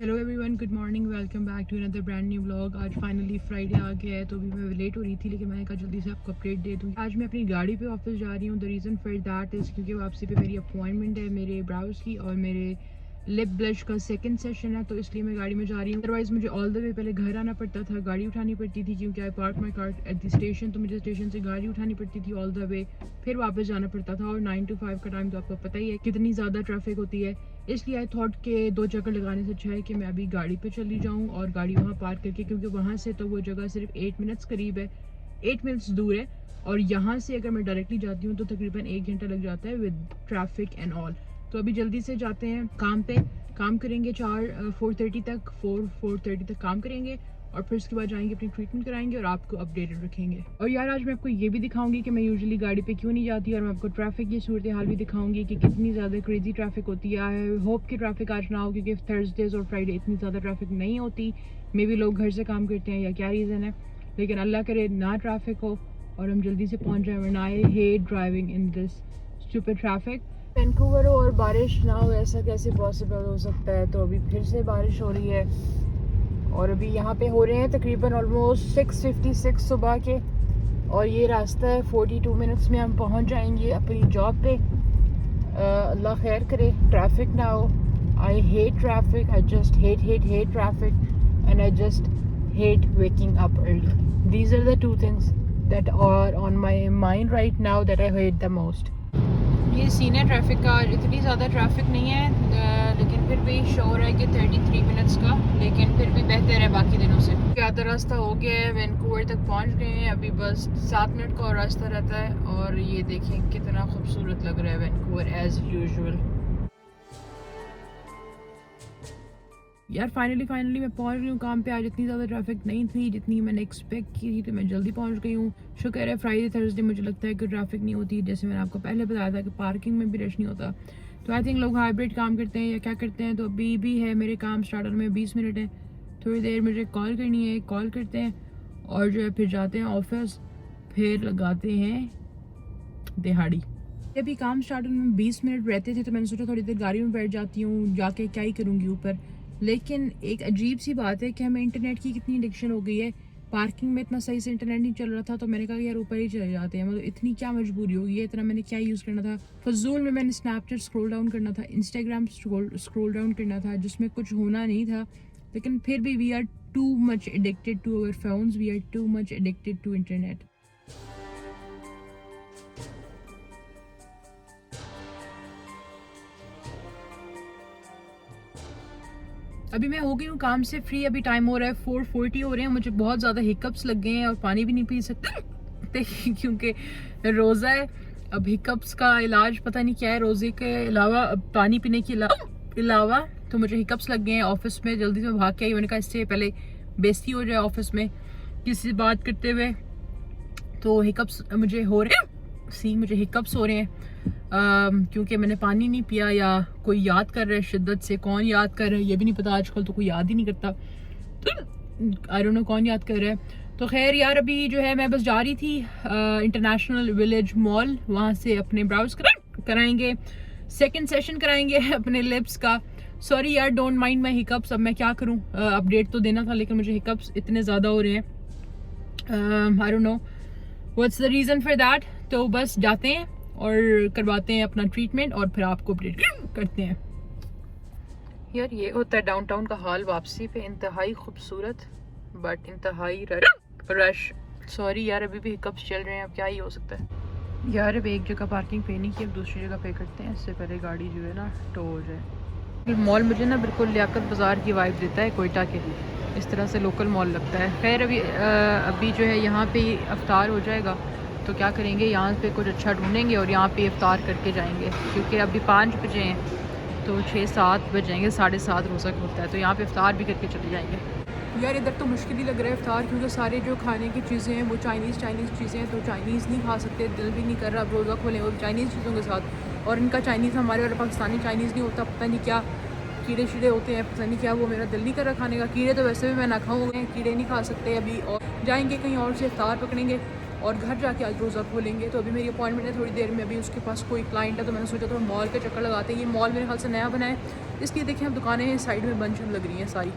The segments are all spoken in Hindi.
Hello everyone, good morning, welcome back to another brand new vlog. आज फाइनली फ्राइडे आ गया है, तो अभी मैं लेट हो रही थी, लेकिन मैंने कहा जल्दी से आपको अपडेट दे दूँ। आज मैं अपनी गाड़ी पे ऑफिस जा रही हूँ। The reason for that is क्योंकि वापसी पे मेरी अपॉइंटमेंट है मेरे ब्राउज की, और मेरे लिप ब्लश का सेकंड सेशन है, तो इसलिए मैं गाड़ी में जा रही हूँ। अदरवाइज़ मुझे ऑल द वे पहले घर आना पड़ता था, गाड़ी उठानी पड़ती थी, क्योंकि आई park my car at the station, तो मुझे स्टेशन से गाड़ी उठानी पड़ती थी ऑल द वे, फिर वापस जाना पड़ता था। और 9 to 5 का टाइम तो आपको पता ही है कितनी ज़्यादा ट्रैफिक होती है। इसलिए आई थॉट के 2 चक्कर लगाने से अच्छा है कि मैं अभी गाड़ी पे चली जाऊँ और गाड़ी वहाँ पार्क करके, क्योंकि वहाँ से तो वो जगह सिर्फ 8 मिनट्स करीब है, 8 मिनट्स दूर है, और यहाँ से अगर मैं डायरेक्टली जाती हूँ तो तकरीबन 1 घंटा लग जाता है विद ट्रैफिक एंड ऑल। तो अभी जल्दी से जाते हैं काम पे, काम करेंगे 4:30 तक, 4:30 तक काम करेंगे, और फिर उसके बाद जाएंगे अपनी ट्रीटमेंट कराएंगे और आपको अपडेटेड रखेंगे। और यार आज मैं आपको ये भी दिखाऊंगी कि मैं यूजुअली गाड़ी पे क्यों नहीं जाती, और मैं आपको ट्रैफिक की सूरत हाल भी दिखाऊंगी कि कितनी ज़्यादा क्रेजी ट्रैफिक होती है। आई होप कि ट्रैफिक आज ना हो, क्योंकि थर्सडेज और फ्राइडे इतनी ज़्यादा ट्रैफिक नहीं होती। मे बी लोग घर से काम करते हैं या क्या रीज़न है, लेकिन अल्लाह करे ना ट्रैफिक हो और हम जल्दी से पहुँच जाए, वरना I hate driving in this stupid traffic. Vancouver हो और बारिश ना हो, ऐसा कैसे पॉसिबल हो सकता है। तो अभी फिर से बारिश हो रही है, और अभी यहाँ पे हो रहे हैं तकरीबन ऑलमोस्ट 6:56 सुबह के, और ये रास्ता है 42 मिनट्स में हम पहुँच जाएंगे अपनी जॉब पे। अल्लाह खैर करे, ट्रैफिक ना हो। I hate traffic, I just hate traffic, and I just hate waking up early. These are the 2 things that are on my mind right now that I hate the most. ये सीन है ट्रैफिक का, इतनी ज़्यादा ट्रैफिक नहीं है, लेकिन फिर भी शोर है कि 33 मिनट्स का, लेकिन फिर भी बेहतर है बाकी दिनों से। ज़्यादा रास्ता हो गया है, वैंकूवर तक पहुंच गए हैं, अभी बस 7 मिनट का और रास्ता रहता है। और ये देखें कितना खूबसूरत लग रहा है वैंकूवर एज़ यूजुअल। यार फाइनली मैं पहुंच गई हूँ काम पे। आज इतनी ज़्यादा ट्रैफिक नहीं थी जितनी मैंने एक्सपेक्ट की थी, तो मैं जल्दी पहुंच गई हूँ। शुक्र है फ्राइडे थर्सडे मुझे लगता है कि ट्रैफिक नहीं होती, जैसे मैंने आपको पहले बताया था कि पार्किंग में भी रश नहीं होता। तो आई थिंक लोग हाइब्रिड काम करते हैं या क्या करते हैं। तो अभी भी है मेरे काम स्टार्टर में 20 मिनट है, थोड़ी देर मुझे कॉल करनी है, कॉल करते हैं और जो है फिर जाते हैं ऑफिस, फिर लगाते हैं दिहाड़ी। अभी काम स्टार्ट होने में 20 मिनट रहते थे, तो मैंने सोचा थोड़ी देर गाड़ी में बैठ जाती हूँ, जाके क्या ही करूँगी ऊपर। लेकिन एक अजीब सी बात है कि हमें इंटरनेट की कितनी एडिक्शन हो गई है। पार्किंग में इतना सही से इंटरनेट नहीं चल रहा था, तो मैंने कहा यार ऊपर ही चले जाते हैं। मतलब इतनी क्या मजबूरी हो गई है, इतना मैंने क्या यूज़ करना था फजूल में। मैंने स्नैपचैट स्क्रॉल डाउन करना था, इंस्टाग्राम स्क्रॉल डाउन करना था, जिसमें कुछ होना नहीं था। लेकिन फिर भी we are too much addicted to our phones, we are too much addicted to internet. अभी मैं हो गई हूँ काम से फ्री, अभी टाइम हो रहा है 4:40 हो रहे हैं। मुझे बहुत ज़्यादा हिकअप्स लग गए हैं और पानी भी नहीं पी सकते क्योंकि रोज़ा है। अब हिकअप्स का इलाज पता नहीं क्या है, रोज़े के अलावा अब पानी पीने के अलावा तो मुझे हिकअप्स लग गए हैं ऑफिस में। जल्दी से भाग के आई, मैंने कहा इससे पहले बेइज्जती हो जाए ऑफिस में किसी से बात करते हुए। तो हिकअप्स मुझे हो रहे हैं, मुझे हिकअप्स हो रहे हैं क्योंकि मैंने पानी नहीं पिया, या कोई याद कर रहा है शिद्दत से। कौन याद कर रहा है ये भी नहीं पता, आजकल तो कोई याद ही नहीं करता, तो आई डोंट नो कौन याद कर रहा है। तो खैर यार अभी जो है मैं बस जा रही थी इंटरनेशनल विलेज मॉल, वहाँ से अपने ब्राउज कराएंगे, सेकंड सेशन कराएंगे अपने लिप्स का। सॉरी यार, डोंट माइंड माई हिकअप्स। अब मैं क्या करूँ, अपडेट तो देना था, लेकिन मुझे हिकअप्स इतने ज़्यादा हो रहे हैं, I don't know what's the reason for that. तो बस जाते हैं और करवाते हैं अपना ट्रीटमेंट और फिर आपको अपडेट करते हैं। यार ये होता है डाउनटाउन का हाल वापसी पे, इंतहाई खूबसूरत बट इंतहाई रश। सॉरी यार अभी भी हिकअप्स चल रहे हैं, अब क्या ही हो सकता है। यार अब एक जगह पार्किंग पे नहीं की, अब दूसरी जगह पे करते हैं, इससे पहले गाड़ी जो है ना टो हो जाए। मॉल मुझे ना बिल्कुल लियाकत बाज़ार की वाइब देता है, कोयटा के, इस तरह से लोकल मॉल लगता है। खैर अभी जो है यहाँ पे अफ्तार हो जाएगा, तो क्या करेंगे यहाँ पे कुछ अच्छा ढूंढेंगे और यहाँ पे इफ्तार करके जाएंगे, क्योंकि अभी 5 बजे हैं, तो 6-7 बजेंगे, 7:30 रोज़ा होता है, तो यहाँ पे इफ्तार भी करके चले जाएंगे। यार इधर तो मुश्किल ही लग रहा है इफ्तार, क्योंकि सारे जो खाने की चीज़ें हैं वो चाइनीज़ चीज़ें हैं, तो चाइनीज़ नहीं खा सकते, दिल भी नहीं कर रहा अब रोज़ा खोलें वो चाइनीज़ चीज़ों के साथ। और इनका चाइनीज़ हमारे वाला पाकिस्तानी चाइनीज़ नहीं होता, पता नहीं क्या कीड़े शीड़े होते हैं, पता नहीं क्या, वो मेरा दिल नहीं कर रहा खाने का। कीड़े तो वैसे भी मैं ना खाऊँ, कीड़े नहीं खा सकते अभी, और जाएंगे कहीं और से इफ्तार पकड़ेंगे, और घर जाके आज रोज़ा खोलेंगे। तो अभी मेरी अपॉइंटमेंट है थोड़ी देर में, अभी उसके पास कोई क्लाइंट है, तो मैंने सोचा तो मॉल के चक्कर लगाते हैं। ये मॉल मेरे ख्याल से नया बना है, इसलिए देखें अब दुकानें साइड में बंद लग रही हैं सारी।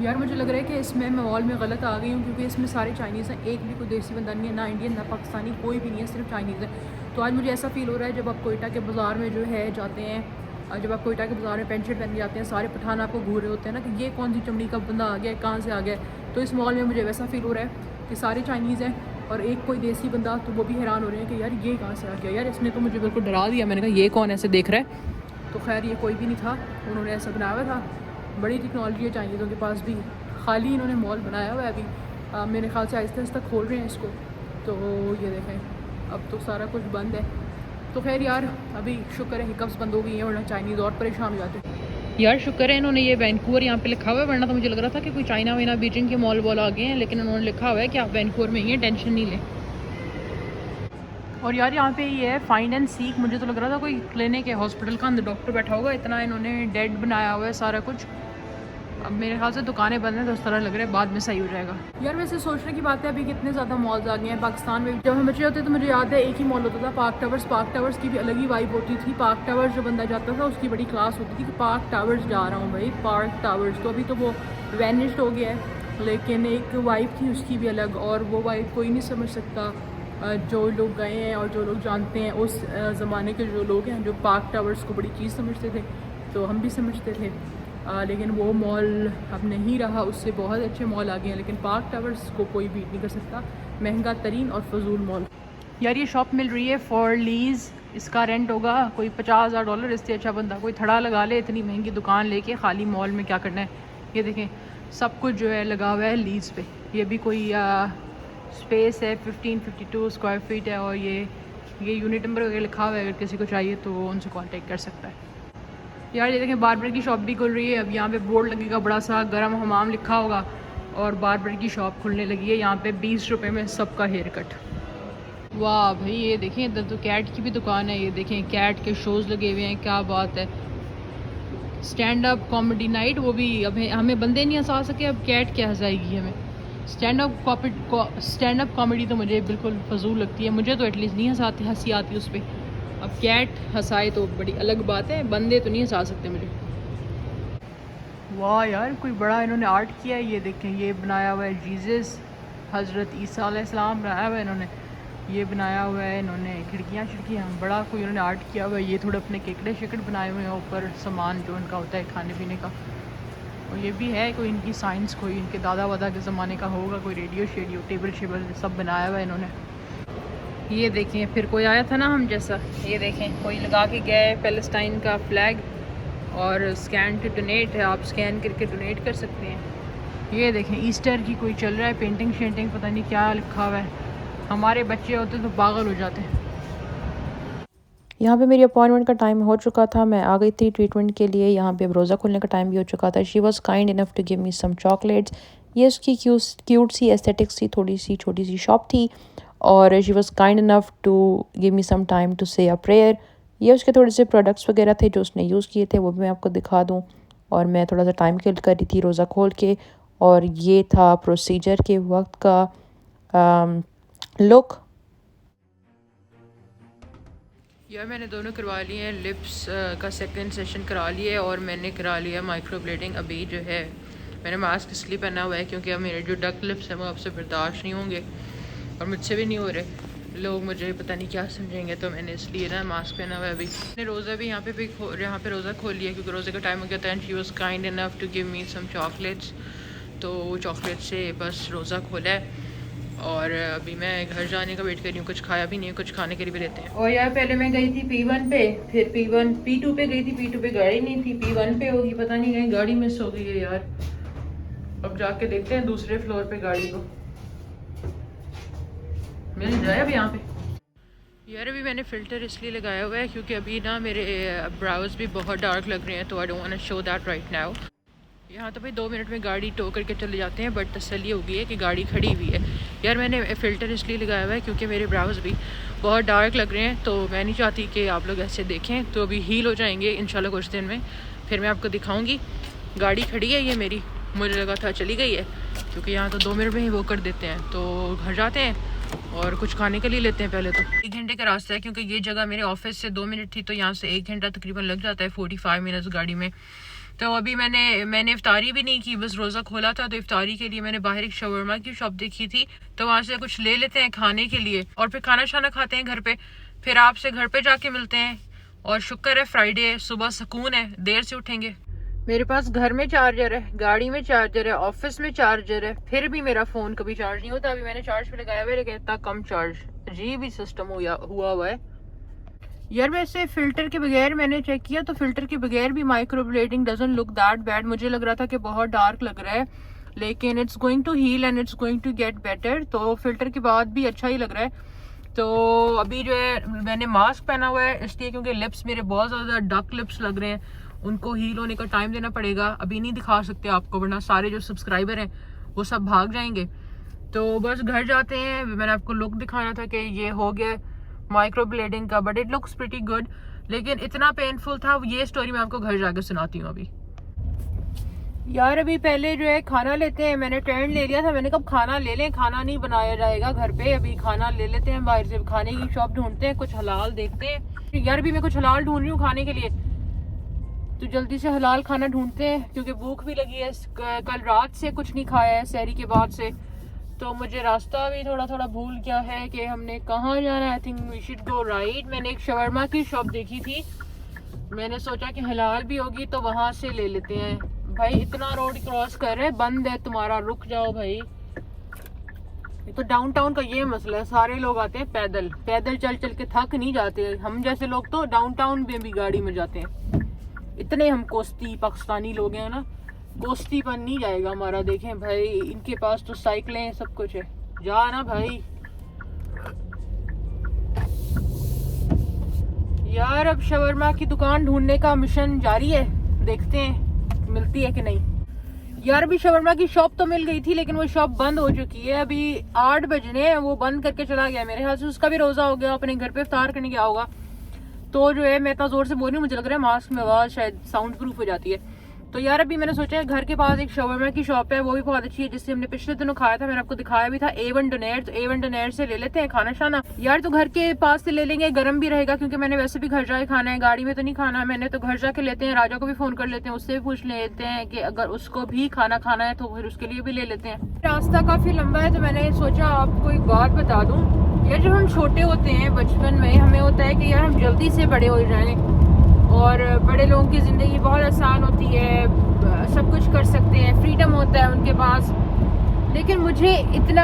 यार मुझे लग रहा है कि इसमें मैं मॉल में गलत आ गई हूँ, क्योंकि इसमें सारे चाइनीज़ हैं, एक भी कोई देसी बंदा नहीं है, ना इंडियन ना पाकिस्तानी, कोई भी नहीं है, सिर्फ चाइनीज़ है। तो आज मुझे ऐसा फील हो रहा है जब आप कोयटा के बाज़ार में जो है जाते हैं, जब आप कोयटा के बाज़ार में पेंट शर्ट पहन के जाते हैं, सारे पठान आपको घूर रहे होते हैं ना कि ये कौन सी चमड़ी का बंदा आ गया, कहाँ से आ गया। तो इस मॉल में मुझे वैसा फील हो रहा है कि सारे चाइनीज़ हैं और एक कोई देसी बंदा, तो वो भी हैरान हो रहे हैं कि यार ये कहाँ से आ गया। यार इसने तो मुझे बिल्कुल डरा दिया। मैंने कहा ये कौन ऐसे देख रहा है, तो खैर ये कोई भी नहीं था, उन्होंने ऐसा बनाया हुआ था। बड़ी टेक्नोलॉजी है चाइनीज़ों के पास भी, खाली इन्होंने मॉल बनाया हुआ है अभी। मेरे ख्याल से आहिस्ता आहिस्ता खोल रहे हैं इसको। तो ये देखें अब तो सारा कुछ बंद है। तो खैर यार अभी शुक्र है हिकअप्स बंद हो गई हैं, वरना चाइनीज़ और परेशान हो जाते। यार शुक्र है इन्होंने ये वैंकूवर यहाँ पे लिखा हुआ है, वरना तो मुझे लग रहा था कि कोई चाइना वाइना बीजिंग के मॉल वॉल आ गए हैं, लेकिन उन्होंने लिखा हुआ है कि आप वैंकूवर में ही हैं, टेंशन नहीं लें। और यार यहाँ पे ये है फाइंड एंड सीक, मुझे तो लग रहा था कोई क्लिनिक है, हॉस्पिटल का अंदर डॉक्टर बैठा होगा, इतना इन्होंने डेड बनाया हुआ है सारा कुछ। अब मेरे ख्याल से दुकानें बंद हैं, तो उस तरह लग रहा है बाद में सही हो जाएगा। यार वैसे सोचने की बात है अभी कितने ज़्यादा मॉल्स आ गए हैं पाकिस्तान में। जब हम बच्चे होते तो मुझे याद है एक ही मॉल होता था, पार्क टावर्स। पार्क टावर्स की भी अलग ही वाइब होती थी। पार्क टावर्स जो बंदा जाता था उसकी बड़ी क्लास होती थी कि पार्क टावर्स जा रहा हूँ भाई, पार्क टावर्स। तो अभी तो वो वैनिश्ड हो गया है, लेकिन एक वाइब थी उसकी भी अलग, और वो वाइब कोई नहीं समझ सकता जो लोग गए हैं और जो लोग जानते हैं। उस ज़माने के जो लोग हैं जो पार्क टावर्स को बड़ी चीज़ समझते थे, तो हम भी समझते थे। लेकिन वो मॉल अब नहीं रहा, उससे बहुत अच्छे मॉल आ गए हैं, लेकिन पार्क टावर्स को कोई बीट नहीं कर सकता। महंगा तरीन और फजूल मॉल। यार ये शॉप मिल रही है फॉर लीज, इसका रेंट होगा कोई $50,000। इससे अच्छा बंदा कोई थड़ा लगा ले, इतनी महंगी दुकान लेके खाली मॉल में क्या करना है। ये देखें सब कुछ जो है लगा हुआ है लीज पे। ये भी कोई स्पेस है 1552 स्क्वायर फीट है, और ये यूनिट नंबर वगैरह लिखा हुआ है, अगर किसी को चाहिए तो उनसे कॉन्टेक्ट कर सकता है। यार ये देखें बार्बर की शॉप भी खुल रही है। अब यहाँ पे बोर्ड लगेगा बड़ा सा, गरम हमाम लिखा होगा, और बार्बर की शॉप खुलने लगी है। यहाँ पे 20 रुपये में सबका हेयर कट। वाह भाई ये देखें इधर तो कैट की भी दुकान है। ये देखें कैट के शोज़ लगे हुए हैं, क्या बात है। स्टैंड अप कॉमेडी नाइट, वो भी अब हमें बंदे नहीं हंसा सके, अब कैट क्या हंसाएगी हमें। स्टैंड अप कॉमेडी तो मुझे बिल्कुल फजूल लगती है, मुझे तो एटलीस्ट नहीं हंसी आती उस पर। अब कैट हंसाए तो बड़ी अलग बात है, बंदे तो नहीं हंसा सकते मुझे। वाह यार कोई बड़ा इन्होंने आर्ट किया है। ये देखें ये बनाया हुआ है जीसस, हज़रत ईसा अलैहिस्सलाम बनाया हुआ है इन्होंने। ये बनाया हुआ है इन्होंने खिड़कियाँ बड़ा कोई इन्होंने आर्ट किया हुआ है। ये थोड़े अपने केकड़े शेकड़ बनाए हुए हैं ऊपर, सामान जो इनका होता है खाने पीने का। और ये भी है कोई इनकी साइंस, कोई इनके दादा वादा के ज़माने का होगा, कोई रेडियो शेडियो टेबल शेबल सब बनाया हुआ है इन्होंने। ये देखें फिर कोई आया था ना हम जैसा, ये देखें कोई लगा के गया है पैलेस्टाइन का फ्लैग, और स्कैन टू डोनेट है, आप स्कैन करके डोनेट कर सकते हैं। ये देखें ईस्टर की कोई चल रहा है पेंटिंग शेंटिंग, पता नहीं क्या लिखा हुआ है। हमारे बच्चे होते तो पागल हो जाते हैं। यहाँ पे मेरी अपॉइंटमेंट का टाइम हो चुका था, मैं आ गई थी ट्रीटमेंट के लिए। यहाँ पे रोज़ा खोलने का टाइम भी हो चुका था। She was kind enough to give me some chocolates. ये उसकी क्यूट सी एस्थेटिक्स थी, थोड़ी सी छोटी सी शॉप थी, और she was kind enough to give me some time to say a prayer. ये उसके थोड़े से प्रोडक्ट्स वगैरह थे जो उसने यूज़ किए थे, वो भी मैं आपको दिखा दूँ। और मैं थोड़ा सा टाइम किल कर रही थी रोज़ा खोल के, और ये था प्रोसीजर के वक्त का लुक। यार मैंने दोनों करवा लिए हैं, लिप्स का सेकंड सेशन करा लिया है, और मैंने करा लिया माइक्रोब्लेडिंग। अभी जो है मैंने मास्क इसलिए पहना हुआ है क्योंकि अब मेरे जो डक लिप्स हैं वो आपसे बर्दाश्त नहीं होंगे, और मुझसे भी नहीं हो रहे। लोग मुझे पता नहीं क्या समझेंगे, तो मैंने इसलिए ना मास्क पहना हुआ है। अभी मैंने रोज़ा भी यहाँ पे रोज़ा खोल लिया क्योंकि रोज़े का टाइम हो गया था। And she was kind enough to give me some chocolates, तो चॉकलेट से बस रोज़ा खोला है। और अभी मैं घर जाने का वेट कर रही हूँ, कुछ खाया भी नहीं है, कुछ खाने के लिए भी देते हैं। और यार पहले मैं गई थी P1 पे, फिर P2 पे गई थी। P2 पे गाड़ी नहीं थी, P1 पे होगी, पता नहीं कहीं गाड़ी मिस हो गई है यार। अब जाके देखते हैं दूसरे फ्लोर पे गाड़ी को मिल जाए अब यहाँ पे। यार अभी मैंने फ़िल्टर इसलिए लगाया हुआ है क्योंकि अभी ना मेरे ब्राउज भी बहुत डार्क लग रहे हैं, तो I don't want to show that right now. यहाँ तो भाई 2 मिनट में गाड़ी टो करके चले जाते हैं, बट तसल्ली हो गई है कि गाड़ी खड़ी हुई है। यार मैंने फ़िल्टर इसलिए लगाया हुआ है क्योंकि मेरे ब्राउज भी बहुत डार्क लग रहे हैं, तो मैं नहीं चाहती कि आप लोग ऐसे देखें। तो अभी हील हो जाएंगे इंशाल्लाह कुछ दिन में, फिर मैं आपको दिखाऊंगी। गाड़ी खड़ी है ये मेरी, मुझे लगा था चली गई है, क्योंकि यहाँ तो 2 मिनट में ही वो कर देते हैं। तो घर जाते हैं और कुछ खाने के लिए लेते हैं पहले तो। 1 घंटे का रास्ता है क्योंकि ये जगह मेरे ऑफिस से 2 मिनट थी, तो यहाँ से 1 घंटा तकरीबन लग जाता है, 45 मिनट्स गाड़ी में। तो अभी मैंने इफ्तारी भी नहीं की, बस रोज़ा खोला था, तो इफ्तारी के लिए मैंने बाहर एक शवरमा की शॉप देखी थी, तो वहाँ से कुछ ले लेते हैं खाने के लिए और फिर खाना शाना खाते हैं घर पे। फिर आपसे घर पे जाके मिलते हैं। और शुक्र है फ्राइडे है, सुबह सुकून है, देर से उठेंगे। मेरे पास घर में चार्जर है, गाड़ी में चार्जर है, ऑफिस में चार्जर है, फिर भी मेरा फ़ोन कभी चार्ज नहीं होता। अभी मैंने चार्ज पे लगाया हुआ है लेकिन इतना कम चार्ज, अजीब ही सिस्टम हुआ हुआ है यार। वैसे फिल्टर के बगैर मैंने चेक किया तो फिल्टर के बगैर भी माइक्रोब्लेडिंग डजंट लुक दैट बैड। मुझे लग रहा था कि बहुत डार्क लग रहा है, लेकिन it's going to heal and it's going to get better. तो फिल्टर के बाद भी अच्छा ही लग रहा है। तो अभी जो है मैंने मास्क पहना हुआ है इसलिए क्योंकि लिप्स मेरे बहुत ज़्यादा डक लिप्स लग रहे हैं, उनको हील होने का टाइम देना पड़ेगा। अभी नहीं दिखा सकते आपको, वरना सारे जो सब्सक्राइबर हैं वो सब भाग जाएंगे। तो बस घर जाते हैं। मैंने आपको लुक दिखाया था कि ये हो गया माइक्रो ब्लेडिंग का, but it looks pretty good, लेकिन इतना पेनफुल था। ये स्टोरी मैं आपको घर जाकर सुनाती हूँ अभी। यार अभी पहले जो है खाना लेते हैं, मैंने टेंट ले लिया था, मैंने कब खाना ले लें, खाना नहीं बनाया जाएगा घर पे, अभी खाना ले लेते हैं बाहर से, खाने की शॉप ढूंढते हैं, कुछ हलाल देखते हैं। यार अभी मैं कुछ हलाल ढूंढ रही हूँ खाने के लिए, तो जल्दी से हलाल खाना ढूंढते हैं क्योंकि भूख भी लगी है। कल रात से कुछ नहीं खाया है सहरी के बाद से, तो मुझे रास्ता भी थोड़ा थोड़ा भूल गया है कि हमने कहाँ जाना है। I think we should go right. मैंने एक शवरमा की शॉप देखी थी, मैंने सोचा कि हलाल भी होगी तो वहाँ से ले लेते हैं। भाई इतना रोड क्रॉस कर रहे, बंद है तुम्हारा, रुक जाओ भाई। तो डाउनटाउन का ये मसला है, सारे लोग आते हैं पैदल, पैदल चल चल के थक नहीं जाते। हम जैसे लोग तो डाउनटाउन में भी गाड़ी में जाते हैं। इतने हम कोस्ती पाकिस्तानी लोग हैं ना, कोस्ती पर नहीं जाएगा हमारा। देखें भाई इनके पास तो साइकिलें सब कुछ है, जा ना भाई। यार अब शवरमा की दुकान ढूंढने का मिशन जारी है, देखते हैं मिलती है कि नहीं। यार अभी शवरमा की शॉप तो मिल गई थी लेकिन वो शॉप बंद हो चुकी है। अभी 8 बजने, वो बंद करके चला गया, मेरे ख्याल से उसका भी रोजा हो गया, अपने घर पे इफ्तार करने गया होगा। तो जो है मैं इतना जोर से बोल रही हूँ, मुझे लग रहा है मास्क में आवाज शायद साउंड प्रूफ हो जाती है। तो यार अभी मैंने सोचा है घर के पास एक शवरमा की शॉप है, वो भी बहुत अच्छी है, जिससे हमने पिछले दिनों खाया था, मैंने आपको दिखाया भी था, A1 डोनेट। तो A1 डोनेट से ले लेते हैं खाना शाना। यार तो घर के पास से ले लेंगे, गर्म भी रहेगा, क्योंकि मैंने वैसे भी घर जाके खाना है, गाड़ी में तो नहीं खाना है मैंने, तो घर जाके लेते हैं। राजा को भी फोन कर लेते हैं, उससे भी पूछ लेते हैं कि अगर उसको भी खाना खाना है तो फिर उसके लिए भी ले लेते हैं। रास्ता काफी लंबा है तो मैंने सोचा आपको एक बात बता दूं। यार जब हम छोटे होते हैं बचपन में, हमें होता है कि यार हम जल्दी से बड़े हो जाएं और बड़े लोगों की ज़िंदगी बहुत आसान होती है, सब कुछ कर सकते हैं, फ्रीडम होता है उनके पास। लेकिन मुझे इतना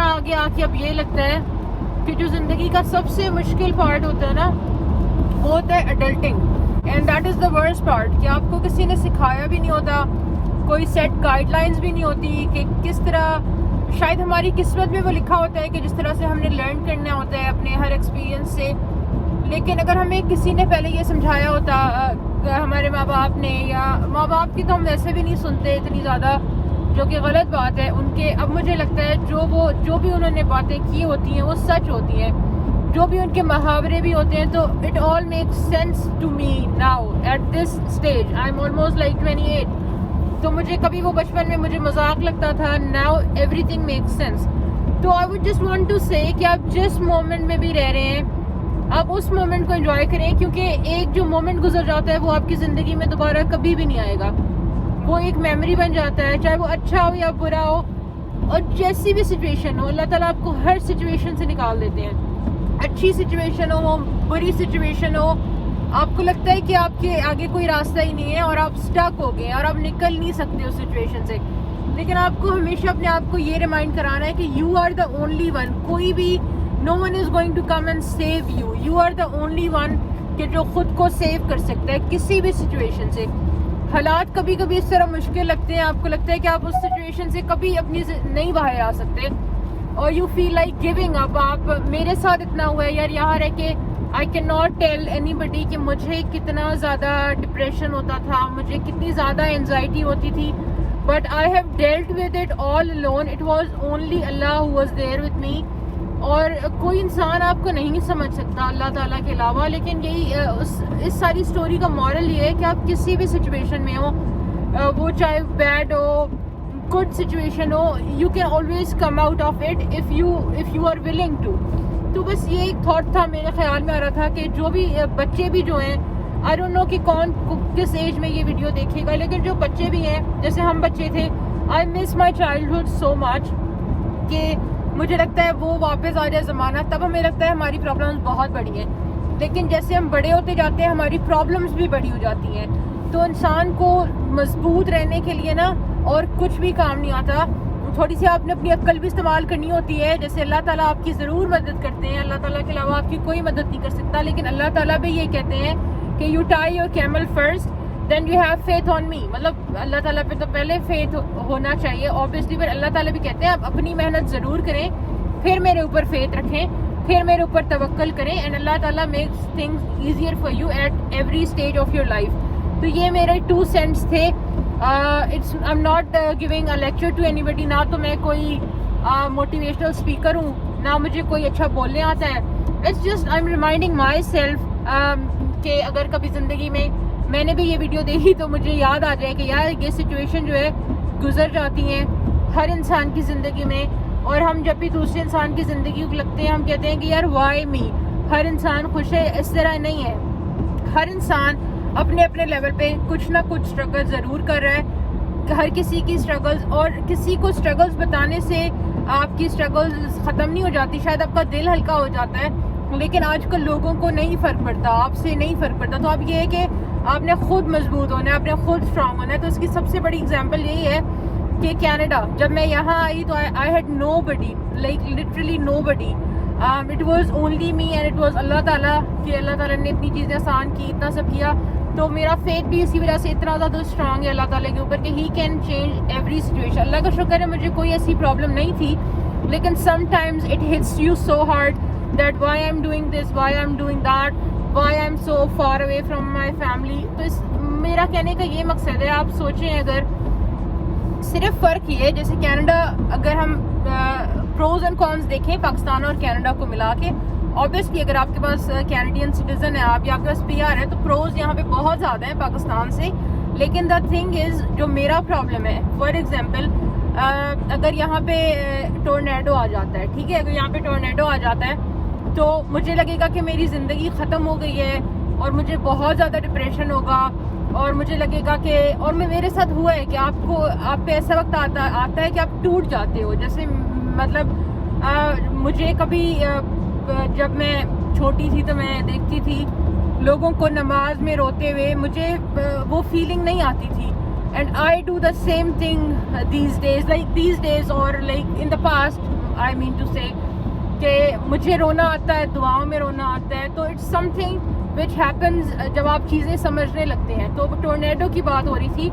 आगे आके अब ये लगता है कि जो ज़िंदगी का सबसे मुश्किल पार्ट होता है ना, वो होता है adulting, and that is the worst part. कि आपको किसी ने सिखाया भी नहीं होता, कोई सेट गाइडलाइंस भी नहीं होती कि किस तरह, शायद हमारी किस्मत में वो लिखा होता है कि जिस तरह से हमने लर्न करना होता है अपने हर एक्सपीरियंस से। लेकिन अगर हमें किसी ने पहले ये समझाया होता, हमारे माँ बाप ने, या माँ बाप की तो हम वैसे भी नहीं सुनते इतनी ज़्यादा, जो कि गलत बात है उनके। अब मुझे लगता है जो भी उन्होंने बातें की होती हैं वो सच होती हैं, जो भी उनके मुहावरे भी होते हैं, तो it all makes sense to me now at this stage. I am almost like 28। तो मुझे कभी वो बचपन में मुझे मजाक लगता था, नाउ एवरीथिंग मेक्स सेंस। तो I would just want to say कि आप जिस मोमेंट में भी रह रहे हैं, आप उस मोमेंट को एंजॉय करें, क्योंकि एक जो मोमेंट गुजर जाता है वो आपकी ज़िंदगी में दोबारा कभी भी नहीं आएगा। वो एक मेमोरी बन जाता है, चाहे वो अच्छा हो या बुरा हो, और जैसी भी सिचुएशन हो, अल्लाह ताला आपको हर सिचुएशन से निकाल देते हैं। अच्छी सिचुएशन हो, बुरी सिचुएशन हो, आपको लगता है कि आपके आगे कोई रास्ता ही नहीं है और आप स्टक हो गए और आप निकल नहीं सकते उस सिचुएशन से, लेकिन आपको हमेशा अपने आप को ये रिमाइंड कराना है कि you are the only one. कोई भी, no one is going to come and save you, you are the only one कि जो खुद को सेव कर सकता है किसी भी सिचुएशन से। हालात कभी कभी इस तरह मुश्किल लगते हैं, आपको लगता है कि आप उस सिचुएशन से कभी अपनी नहीं बाहर आ सकते, और you feel like giving up. आप, मेरे साथ इतना हुआ है यार यहाँ रह के, I cannot tell anybody कि मुझे कितना ज़्यादा डिप्रेशन होता था, मुझे कितनी ज़्यादा एंजाइटी होती थी, but I have dealt with it all alone. It was only Allah who was there with me, और कोई इंसान आपको नहीं समझ सकता अल्लाह ताला के अलावा। लेकिन यही इस सारी स्टोरी का मॉरल ये है कि आप किसी भी सिचुएशन में हो, वो चाहे बैड हो, गुड सिचुएशन हो, you can always come out of it if you are willing to. तो बस ये एक थॉट था मेरे ख्याल में आ रहा था कि जो भी बच्चे भी जो हैं, आई डोंट नो कि कौन किस एज में ये वीडियो देखेगा, लेकिन जो बच्चे भी हैं, जैसे हम बच्चे थे, I miss my childhood so much कि मुझे लगता है वो वापस आ जाए ज़माना, तब हमें लगता है हमारी प्रॉब्लम्स बहुत बड़ी हैं। लेकिन जैसे हम बड़े होते जाते हैं हमारी प्रॉब्लम्स भी बड़ी हो जाती हैं। तो इंसान को मजबूत रहने के लिए ना और कुछ भी काम नहीं आता, थोड़ी सी आपने अपनी अक्ल भी इस्तेमाल करनी होती है। जैसे अल्लाह ताला आपकी ज़रूर मदद करते हैं, अल्लाह ताला के अलावा आपकी कोई मदद नहीं कर सकता, लेकिन अल्लाह ताला भी ये कहते हैं कि you tie your camel first then you have faith on me. मतलब अल्लाह ताला पे तो पहले फेथ होना चाहिए ऑब्वियसली, फिर अल्लाह ताला भी कहते हैं आप अपनी मेहनत ज़रूर करें, फिर मेरे ऊपर फेथ रखें, फिर मेरे ऊपर तवक्कल करें, एंड अल्लाह ताला makes things easier for you at every stage of your life. तो ये मेरे 2 सेंट्स थे। I am not giving a lecture to anybody, ना तो मैं कोई मोटिवेशनल स्पीकर हूँ, ना मुझे कोई अच्छा बोलने आता है। It's just I am reminding my self कि अगर कभी ज़िंदगी में मैंने भी ये वीडियो देखी तो मुझे याद आ जाए कि यार ये सिचुएशन जो है गुजर जाती हैं हर इंसान की ज़िंदगी में, और हम जब भी दूसरे इंसान की ज़िंदगी को लगते हैं हम कहते हैं कि यार वाई मी। हर इंसान खुश है, इस तरह नहीं है। हर इंसान अपने अपने लेवल पे कुछ ना कुछ स्ट्रगल ज़रूर कर रहा है। हर किसी की स्ट्रगल्स, और किसी को स्ट्रगल्स बताने से आपकी स्ट्रगल्स ख़त्म नहीं हो जाती, शायद आपका दिल हल्का हो जाता है, लेकिन आजकल लोगों को नहीं फ़र्क पड़ता, आपसे नहीं फ़र्क पड़ता। तो अब ये है कि आपने खुद मजबूत होना है, आपने खुद स्ट्रांग होना है। तो इसकी सबसे बड़ी एग्जांपल यही है कि कनाडा जब मैं यहाँ आई तो I had nobody, like literally nobody. It was only me and it was अल्लाह ताला, कि अल्लाह ताला ने इतनी चीज़ें आसान की, इतना सब किया। तो मेरा फेथ भी इसी वजह से इतना ज़्यादा स्ट्रांग है अल्लाह ताला के ऊपर कि he can change every situation. अल्लाह का शुक्र है मुझे कोई ऐसी प्रॉब्लम नहीं थी, लेकिन sometimes it hits you so hard that why I am doing this, why I am doing that, why I am so far away from my family. तो इस मेरा कहने का ये मकसद है, आप सोचें अगर सिर्फ फ़र्क ये है, जैसे कनाडा, अगर हम प्रोज एंड कॉन्स देखें पाकिस्तान और कनाडा को मिला के, ऑब्वियसली अगर आपके पास कैनेडियन सिटीज़न है आप, या आपके पास PR है, तो प्रोज यहाँ पे बहुत ज़्यादा है पाकिस्तान से। लेकिन द थिंग इज़, जो मेरा प्रॉब्लम है, फॉर एग्जांपल अगर यहाँ पे टोर्नेडो आ जाता है, ठीक है, अगर यहाँ पे टोर्नेडो आ जाता है तो मुझे लगेगा कि मेरी ज़िंदगी ख़त्म हो गई है और मुझे बहुत ज़्यादा डिप्रेशन होगा, और मुझे लगेगा कि, और मेरे साथ हुआ है कि आप पे ऐसा वक्त आता है कि आप टूट जाते हो। जैसे मतलब मुझे कभी जब मैं छोटी थी तो मैं देखती थी लोगों को नमाज में रोते हुए, मुझे वो फीलिंग नहीं आती थी। And I do the same thing these days और like in the past, I mean to say कि मुझे रोना आता है, दुआओं में रोना आता है। तो इट्स समथिंग विच हैपन्स जब आप चीज़ें समझने लगते हैं। तो टोर्नेडो की बात हो रही थी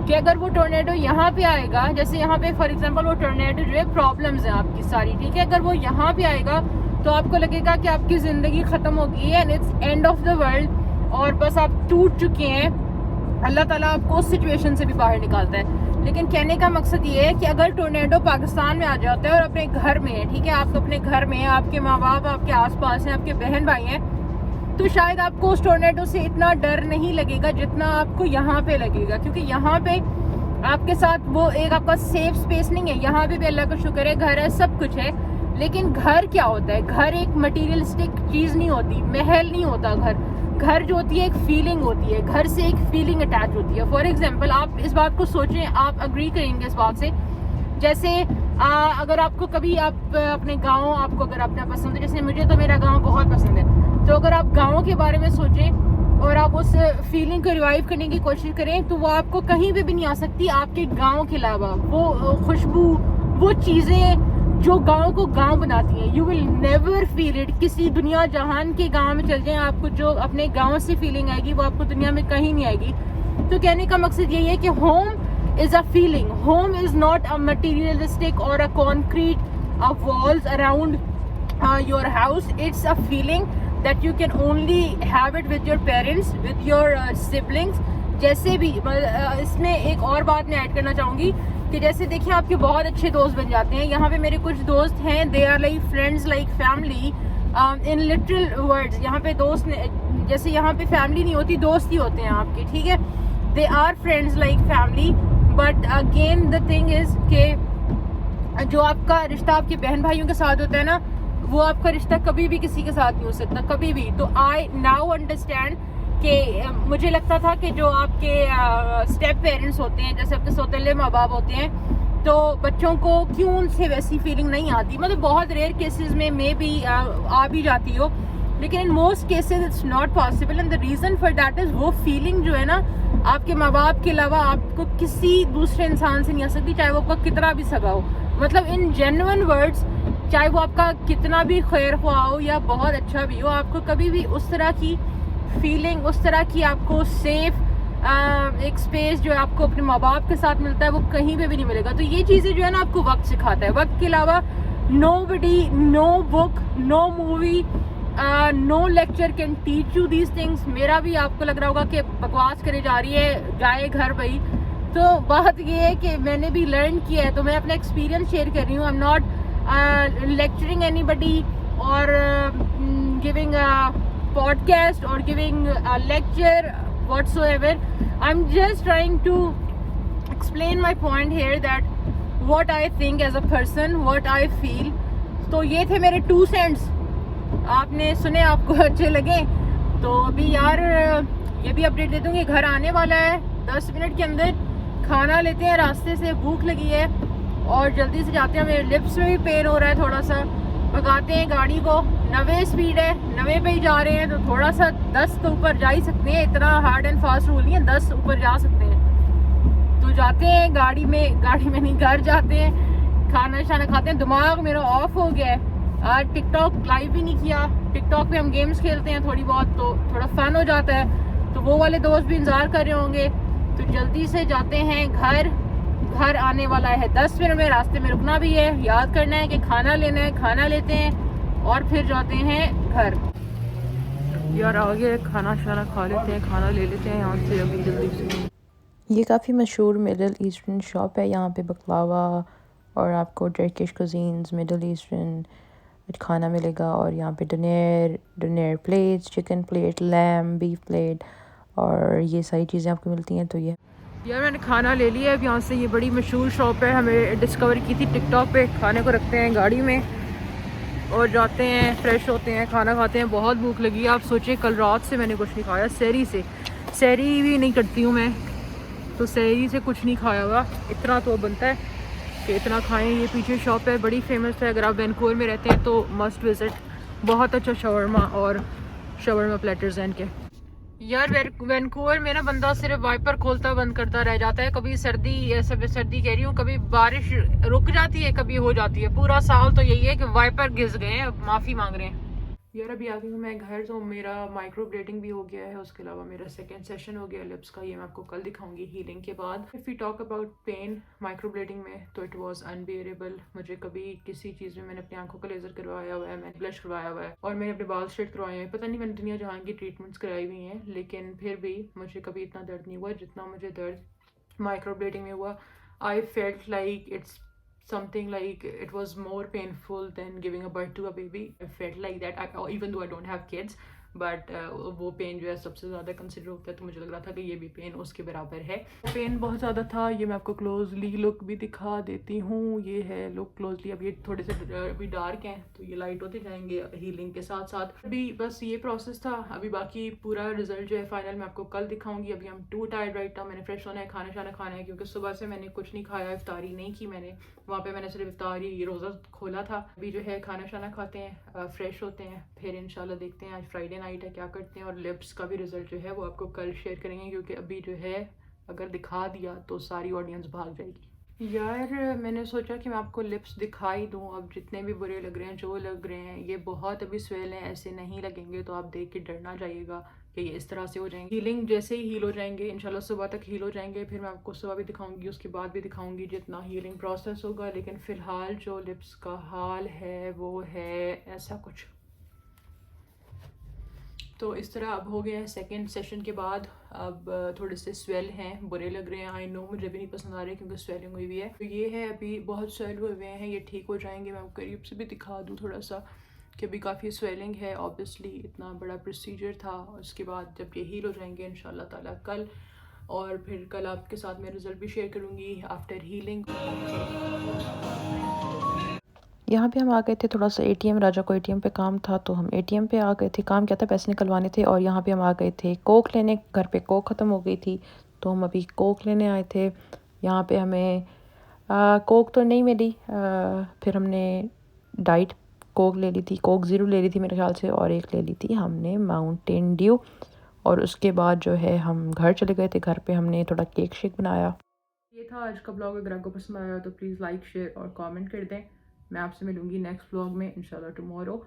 कि अगर वो टोर्नेडो यहाँ पे आएगा, जैसे यहाँ पे फॉर एग्जांपल वो टोर्नेडो जो है प्रॉब्लम्स हैं आपकी सारी, ठीक है, अगर वो यहाँ पे आएगा तो आपको लगेगा कि आपकी ज़िंदगी ख़त्म हो गई है and it's end of the world, और बस आप टूट चुके हैं। अल्लाह ताला आपको उस सिचुएशन से भी बाहर निकालता है। लेकिन कहने का मकसद ये है कि अगर टोर्नेडो पाकिस्तान में आ जाता है और अपने घर में है, ठीक है, आप अपने घर में हैं, आपके माँ बाप आपके आसपास हैं, आपके बहन भाई हैं, तो शायद आपको उस टोर्नेडो से इतना डर नहीं लगेगा जितना आपको यहाँ पे लगेगा, क्योंकि यहाँ पे आपके साथ वो एक आपका सेफ स्पेस नहीं है। यहाँ पे भी अल्लाह का शुक्र है घर है, सब कुछ है, लेकिन घर क्या होता है? घर एक मटीरियलिस्टिक चीज़ नहीं होती, महल नहीं होता घर जो होती है एक फीलिंग होती है, घर से एक फीलिंग अटैच होती है। फॉर एग्जांपल आप इस बात को सोचें, आप अग्री करेंगे इस बात से, जैसे अगर आपको कभी आप अपने गाँव आपको अगर अपना पसंद है, जैसे मुझे तो मेरा गाँव बहुत पसंद है, तो अगर आप गाँव के बारे में सोचें और आप उस फीलिंग को रिवाइव करने की कोशिश करें तो वो आपको कहीं पे भी नहीं आ सकती आपके गाँव के अलावा। वो खुशबू, वो चीज़ें जो गांव को गांव बनाती हैं, you will never feel it. किसी दुनिया जहान के गांव में चल जाएं, आपको जो अपने गांव से फीलिंग आएगी वो आपको दुनिया में कहीं नहीं आएगी। तो कहने का मकसद यही है कि home is a feeling, home is not a materialistic और a concrete walls around your house, it's a feeling that you can only have it with your parents, with your siblings. जैसे भी इसमें एक और बात मैं ऐड करना चाहूँगी कि जैसे देखिए आपके बहुत अच्छे दोस्त बन जाते हैं। यहाँ पे मेरे कुछ दोस्त हैं, they are like friends like family in literal words. यहाँ पे दोस्त जैसे यहाँ पे फैमिली नहीं होती, दोस्त ही होते हैं आपके, ठीक है, they are friends like family, but again the thing is कि जो आपका रिश्ता आपके बहन भाइयों के साथ होता है ना, वो आपका रिश्ता कभी भी किसी के साथ नहीं हो सकता, कभी भी। तो आई नाउ अंडरस्टैंड कि मुझे लगता था कि जो आपके स्टेप पेरेंट्स होते हैं, जैसे आपके सौतेले माँ बाप होते हैं, तो बच्चों को क्यों उनसे वैसी फीलिंग नहीं आती। मतलब बहुत रेयर केसेस में मे बी आ भी जाती हो, लेकिन in most cases it's not possible. And the reason for that is वो फीलिंग जो है ना, आपके माँ बाप के अलावा आपको किसी दूसरे इंसान से नहीं आ सकती, चाहे वो आपका कितना भी सगा हो। मतलब इन जेन्युइन वर्ड्स, चाहे वो आपका कितना भी खैर ख्वाह हो या बहुत अच्छा भी हो, आपको कभी भी उस तरह की फीलिंग, उस तरह की आपको सेफ एक स्पेस जो है आपको अपने माँ बाप के साथ मिलता है, वो कहीं पे भी नहीं मिलेगा। तो ये चीज़ें जो है ना आपको वक्त सिखाता है। वक्त के अलावा nobody, no book, no movie, no lecture can teach you these things। मेरा भी आपको लग रहा होगा कि बकवास करे जा रही है, जाए घर भाई। तो बात ये है कि मैंने भी लर्न किया है, तो मैं अपना एक्सपीरियंस शेयर कर रही हूँ। I am not lecturing anybody और giving podcast or giving a lecture whatsoever. I'm just trying to explain my point here, that what I think as a person, what I feel। तो ये थे मेरे 2 cents, आपने सुने, आपको अच्छे लगे तो अभी यार ये भी अपडेट दे दूँगी, घर आने वाला है 10 मिनट के अंदर। खाना लेते हैं रास्ते से, भूख लगी है और जल्दी से जाते हैं। मेरे लिप्स में भी पेन हो रहा है थोड़ा सा। भगाते हैं गाड़ी को, 90 स्पीड है, 90 पे ही जा रहे हैं, तो थोड़ा सा 10 तो ऊपर जा ही सकते हैं, इतना हार्ड एंड फास्ट रूल नहीं है, 10 ऊपर जा सकते हैं। तो जाते हैं गाड़ी में नहीं, घर जाते हैं, खाना शाना खाते हैं। दिमाग मेरा ऑफ हो गया है, आज टिकटॉक लाइव भी नहीं किया। टिकटॉक पे हम गेम्स खेलते हैं थोड़ी बहुत, तो थोड़ा फन हो जाता है, तो वो वाले दोस्त भी इंतज़ार कर रहे होंगे। तो जल्दी से जाते हैं घर आने वाला है 10 मिनट में, रास्ते में रुकना भी है, याद करना है कि खाना लेना है, खाना लेते हैं और फिर जाते हैं घर। यार आगे खाना शाना खा लेते हैं, खाना ले लेते हैं यहाँ से अभी जल्दी से। ये काफ़ी मशहूर मिडल ईस्टर्न शॉप है। यहाँ पे बकलावा और आपको टर्किश कुजीन्स, मिडल ईस्टर्न खाना मिलेगा। और यहाँ पे dinner plates, chicken plate, lamb, beef plate और ये सारी चीज़ें आपको मिलती हैं। तो ये यार मैंने खाना ले लिया है अब यहाँ से। ये बड़ी मशहूर शॉप है, हमें डिस्कवर की थी टिकटॉक पे। खाने को रखते हैं गाड़ी में और जाते हैं, फ्रेश होते हैं, खाना खाते हैं। बहुत भूख लगी है। आप सोचिए कल रात से मैंने कुछ नहीं खाया, सहरी भी नहीं करती हूँ मैं, तो सहरी से कुछ नहीं खाया हुआ। इतना तो बनता है कि इतना खाएं। ये पीछे शॉप है, बड़ी फेमस है, अगर आप वैनकूवर में रहते हैं तो मस्ट विज़िट। बहुत अच्छा शवरमा और शवरमा प्लेटर्स हैं इनके। यार वैनकूवर में ना बंदा सिर्फ वाइपर खोलता बंद करता रह जाता है। कभी सर्दी, ऐसे सर्दी कह रही हूँ, कभी बारिश रुक जाती है, कभी हो जाती है। पूरा साल तो यही है कि वाइपर घिस गए हैं, अब माफ़ी मांग रहे हैं। यार अभी आ गई हूँ मैं घर, तो मेरा माइक्रो ब्लेडिंग भी हो गया है, उसके अलावा मेरा सेकंड सेशन हो गया लिप्स का। ये मैं आपको कल दिखाऊंगी हीलिंग के बाद। If you talk about pen microblading में, तो इट वाज अनबियरेबल। मुझे कभी किसी चीज़ में, मैंने अपनी आंखों का लेज़र करवाया हुआ है, मैंने ब्लश करवाया हुआ है और मैंने अपने बाल स्ट्रेट करवाए हैं। पता नहीं मैंने दुनिया जहाँ की ट्रीटमेंट्स कराई हुई हैं, लेकिन फिर भी मुझे कभी इतना दर्द नहीं हुआ जितना मुझे दर्द माइक्रो ब्लेडिंग में हुआ। I felt like it's something like it was more painful than giving a birth to a baby. I felt like that, even though I don't have kids, but वो पेन जो है सबसे ज़्यादा कंसिडर होता है, तो मुझे लग रहा था कि ये भी पेन उसके बराबर है। पेन बहुत ज़्यादा था। ये मैं आपको क्लोजली लुक भी दिखा देती हूँ, ये है लुक क्लोजली। अब ये थोड़े से अभी डार्क हैं, तो ये लाइट होते जाएंगे हीलिंग के साथ साथ। अभी बस ये प्रोसेस था, अभी बाकी पूरा रिजल्ट जो है फाइनल मैं आपको कल दिखाऊंगी। अभी हम टू टायर्ड राइट नाउ, मैंने फ्रेश होना है, खाना शाना खाना है, क्योंकि सुबह से मैंने कुछ नहीं खाया, इफ्तारी नहीं की मैंने। वहाँ पे मैंने सिर्फ इफ्तारी रोज़ा खोला था। अभी जो है खाना शाना खाते हैं, फ्रेश होते हैं, फिर इंशाल्लाह देखते हैं। आज फ्राइडे नाइट है, क्या करते हैं। और लिप्स का भी रिजल्ट जो है वो आपको कल शेयर करेंगे, क्योंकि अभी जो है अगर दिखा दिया तो सारी ऑडियंस भाग जाएगी। यार मैंने सोचा कि मैं आपको लिप्स दिखा ही दूँ। अब जितने भी बुरे लग रहे हैं, जो लग रहे हैं, ये बहुत अभी स्वेल हैं, ऐसे नहीं लगेंगे, तो आप देख के डरना जाइएगा कि ये इस तरह से हो जाएंगे। हीलिंग जैसे ही हील हो जाएंगे, इंशाल्लाह सुबह तक हील हो जाएंगे, फिर मैं आपको सुबह भी दिखाऊंगी, उसके बाद भी दिखाऊंगी जितना हीलिंग प्रोसेस होगा। लेकिन फ़िलहाल जो लिप्स का हाल है वो है ऐसा कुछ। तो इस तरह अब हो गया है सेकेंड सेशन के बाद। अब थोड़े से स्वेल हैं, बुरे लग रहे हैं, आई नो, मुझे भी नहीं पसंद आ रहे क्योंकि स्वेलिंग हुई हुई है। तो ये है, अभी बहुत स्वेल हुए हुए हैं, ये ठीक हो जाएंगे। मैं आपको करीब से भी दिखा दूँ थोड़ा सा कि अभी काफ़ी स्वेलिंग है। ऑब्वियसली इतना बड़ा प्रोसीजर था, उसके बाद जब ये हील हो जाएंगे इंशाल्लाह ताला कल, और फिर कल आपके साथ मैं रिज़ल्ट भी शेयर करूँगी आफ्टर हीलिंग। यहाँ पे हम आ गए थे थोड़ा सा एटीएम, राजा को एटीएम पे काम था तो हम एटीएम पे आ गए थे। काम क्या था, पैसे निकलवाने थे। और यहाँ पे हम आ गए थे कोक लेने, घर पे कोक ख़त्म हो गई थी तो हम अभी कोक लेने आए थे। यहाँ पे हमें कोक तो नहीं मिली, फिर हमने डाइट कोक ले ली थी, कोक ज़ीरो ले ली थी मेरे ख्याल से, और एक ले ली थी हमने माउंटेन ड्यू। और उसके बाद जो है हम घर चले गए थे। घर पे हमने थोड़ा केक शेक बनाया। ये था आज का ब्लॉग। अगर आपको पसंद आया तो प्लीज़ लाइक शेयर और कमेंट कर दें। मैं आपसे मिलूँगी नेक्स्ट ब्लॉग में इंशाल्लाह टुमारो।